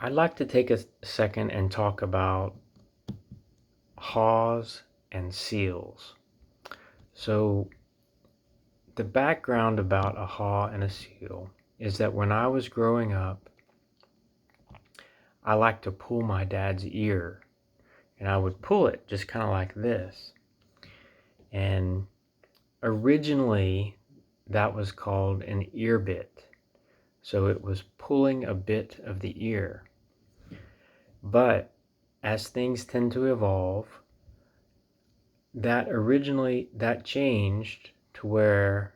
I'd like to take a second and talk about haws and seals. So the background about a haw and a seal is that when I was growing up, I liked to pull my dad's ear, and I would pull it just kind of like this. And originally that was called an ear bit. So it was pulling a bit of the ear. But as things tend to evolve, that changed to where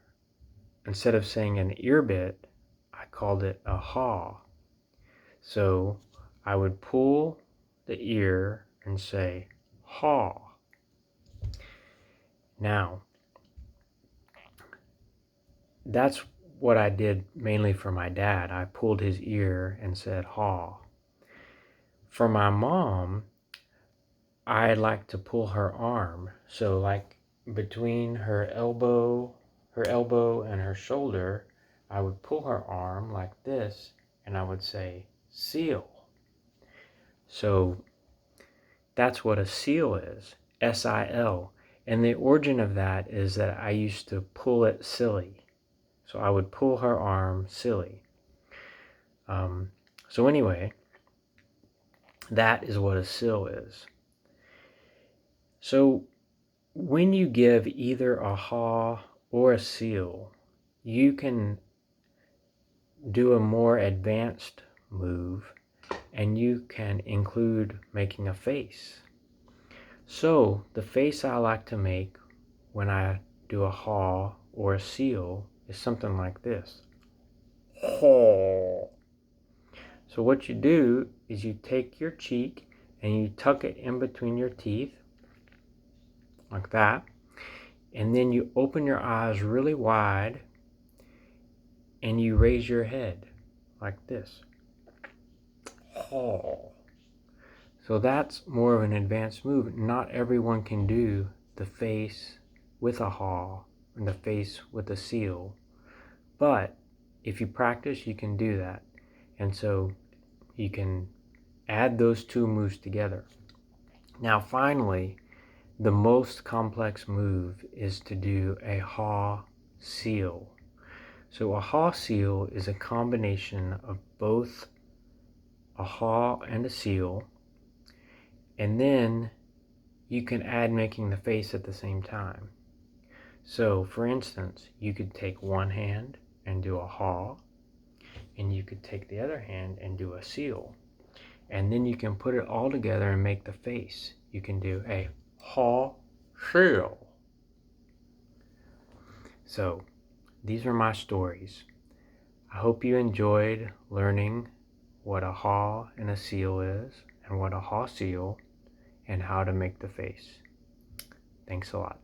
instead of saying an ear bit, I called it a haw. So I would pull the ear and say haw. Now, that's what I did mainly for my dad. I pulled his ear and said haw. For my mom, I like to pull her arm. So like between her elbow and her shoulder, I would pull her arm like this and I would say seal. So that's what a seal is, S-I-L. And the origin of that is that I used to pull it silly. So I would pull her arm silly. So anyway, that is what a seal is. So when you give either a haw or a seal, you can do a more advanced move and you can include making a face. So the face I like to make when I do a haw or a seal is something like this. Haw. So what you do is you take your cheek and you tuck it in between your teeth like that, and then you open your eyes really wide and you raise your head like this. Haw. So that's more of an advanced move. Not everyone can do the face with a haw and the face with a seal, but if you practice, you can do that. And so you can add those two moves together. Now finally, the most complex move is to do a haw seal. So a haw seal is a combination of both a haw and a seal, and then you can add making the face at the same time. So for instance, you could take one hand and do a haw, and you could take the other hand and do a seal. And then you can put it all together and make the face. You can do a haw seal. So these are my stories. I hope you enjoyed learning what a haw and a seal is, and what a haw seal, and how to make the face. Thanks a lot.